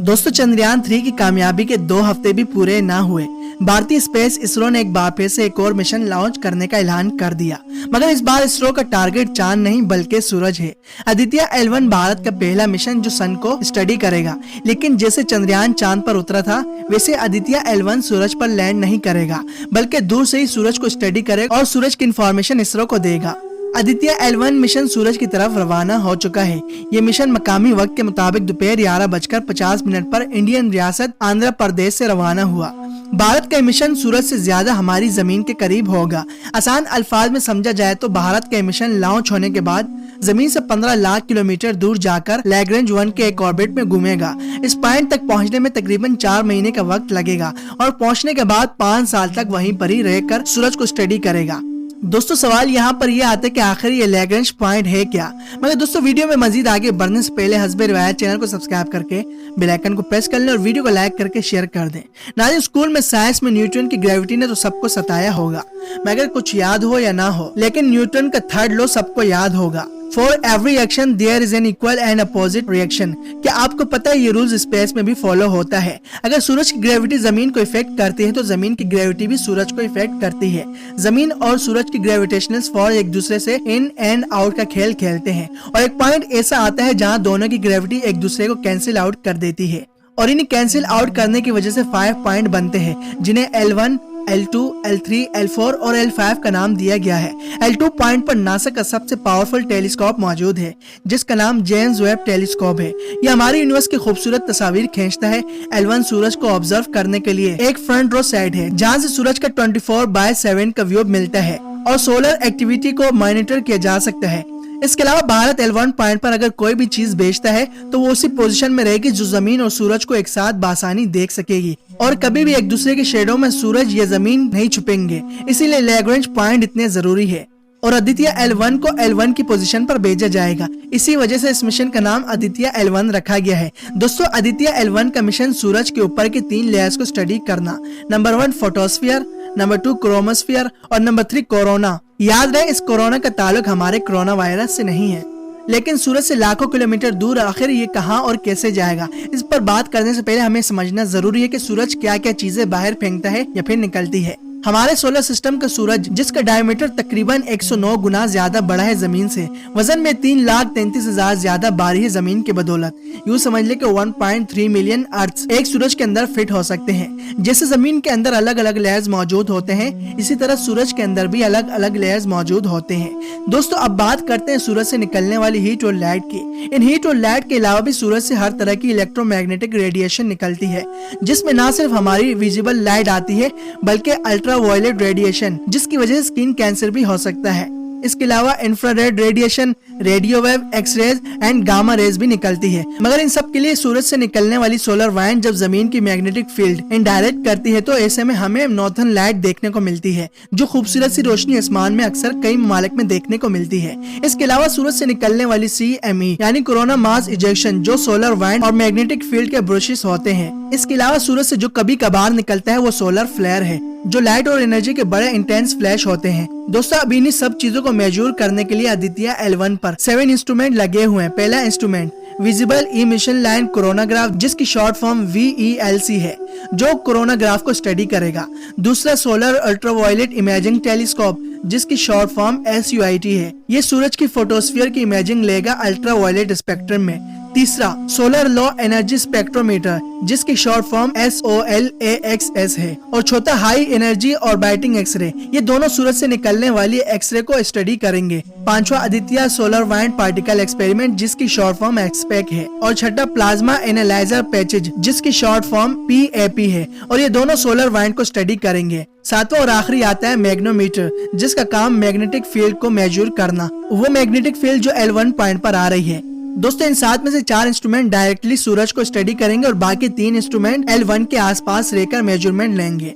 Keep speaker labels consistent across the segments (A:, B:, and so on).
A: दोस्तों चंद्रयान 3 की कामयाबी के 2 हफ्ते भी पूरे ना हुए, भारतीय स्पेस इसरो ने एक बार फिर से एक और मिशन लॉन्च करने का ऐलान कर दिया। मगर इस बार इसरो का टारगेट चांद नहीं बल्कि सूरज है। आदित्य L1 भारत का पहला मिशन जो सन को स्टडी करेगा, लेकिन जैसे चंद्रयान चांद पर उतरा था वैसे आदित्य L1 सूरज पर लैंड नहीं करेगा, बल्कि दूर से ही सूरज को स्टडी करेगा और सूरज की इंफॉर्मेशन इसरो को देगा। आदित्य L1 मिशन सूरज की तरफ रवाना हो चुका है। ये मिशन मकामी वक्त के मुताबिक दोपहर 11:50 पर इंडियन रियासत आंध्र प्रदेश से रवाना हुआ। भारत का मिशन सूरज से ज्यादा हमारी जमीन के करीब होगा। आसान अल्फाज में समझा जाए तो भारत का मिशन लॉन्च होने के बाद जमीन से 15 लाख किलोमीटर दूर जाकर लैग्रेंज 1 के एक ऑर्बिट में घूमेगा। इस पॉइंट तक पहुंचने में तकरीबन 4 महीने का वक्त लगेगा और पहुंचने के बाद 5 साल तक वहीं पर ही रहकर सूरज को स्टडी करेगा। दोस्तों सवाल यहाँ पर यह आता है कि आखिर ये लैग्रेंज पॉइंट है क्या। मगर दोस्तों वीडियो में मजीद आगे बढ़ने से पहले हस्बे रिवायत चैनल को सब्सक्राइब करके बेल आइकन को प्रेस कर लें और वीडियो को लाइक करके शेयर कर दें। नाज़रीन, स्कूल में साइंस में न्यूटन की ग्रेविटी ने तो सबको सताया होगा, मगर कुछ याद हो या ना हो, लेकिन न्यूटन का थर्ड लॉ सबको याद होगा। For every action there is an equal and opposite reaction। क्या आपको पता है ये रूल्स स्पेस में भी फॉलो होता है। अगर सूरज की ग्रेविटी जमीन को इफेक्ट करती है तो जमीन की ग्रेविटी भी सूरज को इफेक्ट करती है। जमीन और सूरज की ग्रेविटेशनल फोर्स एक दूसरे से इन एंड आउट का खेल खेलते हैं और एक पॉइंट ऐसा आता है जहाँ दोनों की ग्रेविटी एक दूसरे को कैंसिल आउट कर देती है और इन्हें कैंसिल आउट करने की वजह से 5 पॉइंट बनते हैं, जिन्हें L1, L2, L3, L4 और L5 का नाम दिया गया है। L2 पॉइंट पर नासा का सबसे पावरफुल टेलीस्कोप मौजूद है, जिसका नाम जेम्स वेब टेलीस्कोप है। ये हमारे यूनिवर्स की खूबसूरत तस्वीर खींचता है। L1 सूरज को ऑब्जर्व करने के लिए एक फ्रंट रो साइड है, जहाँ से सूरज का 24/7 का व्यू मिलता है और सोलर एक्टिविटी को मॉनिटर किया जा सकता है। इसके अलावा भारत L1 पॉइंट पर अगर कोई भी चीज बेचता है तो वो उसी पोजीशन में रहेगी जो जमीन और सूरज को एक साथ बासानी देख सकेगी और कभी भी एक दूसरे के शेडो में सूरज या जमीन नहीं छुपेंगे। इसीलिए लैग्रेंज पॉइंट इतने जरूरी है और आदित्य L1 को L1 की पोजीशन पर भेजा जाएगा। इसी वजह से इस मिशन का नाम आदित्य L1 रखा गया है। दोस्तों आदित्य L1 का मिशन सूरज के ऊपर के 3 लेयर्स को स्टडी करना, नंबर 1 फोटोस्फीयर, नंबर 2 क्रोमोस्फीयर और नंबर 3 कोरोना। याद रहे इस कोरोना का ताल्लुक हमारे कोरोना वायरस से नहीं है, लेकिन सूरज से लाखों किलोमीटर दूर। आखिर ये कहां और कैसे जाएगा, इस पर बात करने से पहले हमें समझना जरूरी है कि सूरज क्या क्या चीजें बाहर फेंकता है या फिर निकलती है। हमारे सोलर सिस्टम का सूरज, जिसका डायमीटर तकरीबन 109 गुना ज्यादा बड़ा है जमीन से, वजन में 3,33,000 ज्यादा भारी है जमीन की बदौलत। यूँ समझ ले कि 1.3 मिलियन अर्थ एक सूरज के अंदर फिट हो सकते हैं। जैसे जमीन के अंदर अलग अलग लेयर्स मौजूद होते हैं, इसी तरह सूरज के अंदर भी अलग अलग लेयर्स मौजूद होते हैं। दोस्तों अब बात करते हैं सूरज से निकलने वाली हीट और लाइट की। इन हीट और लाइट के अलावा भी सूरज से हर तरह की इलेक्ट्रोमैग्नेटिक रेडिएशन निकलती है, जिसमें न सिर्फ हमारी विजिबल लाइट आती है बल्कि अल्ट्रावायलेट रेडिएशन, जिसकी वजह से स्किन कैंसर भी हो सकता है। इसके अलावा infrared radiation, radio wave, x-rays and gamma rays भी निकलती है। मगर इन सब के लिए सूरज से निकलने वाली सोलर वाइन जब जमीन की मैग्नेटिक फील्ड इनडायरेक्ट करती है तो ऐसे में हमें नॉर्थन लाइट देखने को मिलती है, जो खूबसूरत सी रोशनी आसमान में अक्सर कई ममालिक में देखने को मिलती है। इसके अलावा सूरज से निकलने वाली CME यानी कोरोना मास इजेक्शन, जो सोलर वाइन और मैग्नेटिक फील्ड के ब्रशेस होते हैं। इसके अलावा सूरज से जो कभी कभार निकलता है वो सोलर फ्लेयर है, जो लाइट और एनर्जी के बड़े इंटेंस फ्लैश होते हैं। दोस्तों अब इन्हीं सब चीजों को मेजर करने के लिए आदित्य L1 पर 7 इंस्ट्रूमेंट लगे हुए हैं। पहला instrument visible emission line coronagraph, जिसकी शॉर्ट फॉर्म VELC है, जो कोरोनाग्राफ को स्टडी करेगा। दूसरा सोलर अल्ट्रावायलेट इमेजिंग टेलीस्कोप, जिसकी शॉर्ट फॉर्म SUIT है, ये सूरज की फोटोस्फीयर की इमेजिंग लेगा अल्ट्रावायलेट स्पेक्ट्रम में। तीसरा सोलर लो एनर्जी स्पेक्ट्रोमीटर, जिसकी शॉर्ट फॉर्म SOLAXS है। और चौथा हाई एनर्जी ऑर्बिटिंग एक्सरे, ये दोनों सूरज से निकलने वाली एक्सरे को स्टडी करेंगे। पांचवा Aditya solar wind particle experiment, जिसकी शॉर्ट फॉर्म एक्सपेक है। और छठा प्लाज्मा एनालाइजर पैचेज, जिसकी शॉर्ट फॉर्म PAP है, और ये दोनों सोलर वाइंड को स्टडी करेंगे। सातवां और आखिरी आता है मैग्नोमीटर, जिसका काम मैग्नेटिक फील्ड को मेजर करना, वो मैग्नेटिक फील्ड जो L1 पॉइंट पर आ रही है। दोस्तों इन 7 में से 4 इंस्ट्रूमेंट डायरेक्टली सूरज को स्टडी करेंगे और बाकी 3 इंस्ट्रूमेंट L1 के आसपास रहकर मेजरमेंट लेंगे।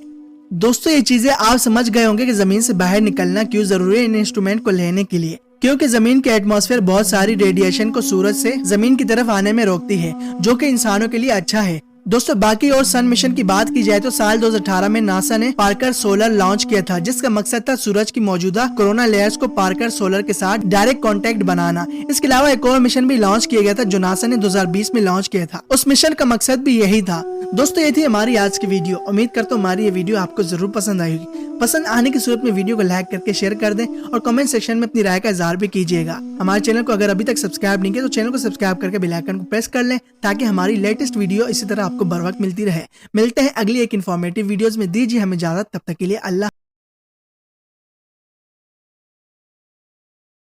A: दोस्तों ये चीजें आप समझ गए होंगे कि जमीन से बाहर निकलना क्यों जरूरी है इन इंस्ट्रूमेंट को लेने के लिए, क्योंकि जमीन के एटमॉस्फेयर बहुत सारी रेडिएशन को सूरज से जमीन की तरफ आने में रोकती है, जो कि इंसानों के लिए अच्छा है। दोस्तों बाकी और सन मिशन की बात की जाए तो साल 2018 में नासा ने पार्कर सोलर लॉन्च किया था, जिसका मकसद था सूरज की मौजूदा कोरोना लेयर्स को पार्कर सोलर के साथ डायरेक्ट कांटेक्ट बनाना। इसके अलावा एक और मिशन भी लॉन्च किया गया था जो नासा ने 2020 में लॉन्च किया था। उस मिशन का मकसद भी यही था। दोस्तों ये थी हमारी आज की वीडियो। उम्मीद करता हूँ हमारी ये वीडियो आपको जरूर पसंद आई होगी। पसंद आने की सूरत में वीडियो को लाइक करके शेयर कर दें और कमेंट सेक्शन में अपनी राय का इजहार भी कीजिएगा। हमारे चैनल को अगर अभी तक सब्सक्राइब नहीं किया तो चैनल को सब्सक्राइब करके बेल आइकन को प्रेस कर लें ताकि हमारी लेटेस्ट वीडियो इसी तरह आपको बर वक्त मिलती रहे। मिलते हैं अगली एक इन्फॉर्मेटिव वीडियोस में। दीजिए हमें इजाजत, तब तक के लिए अल्लाह।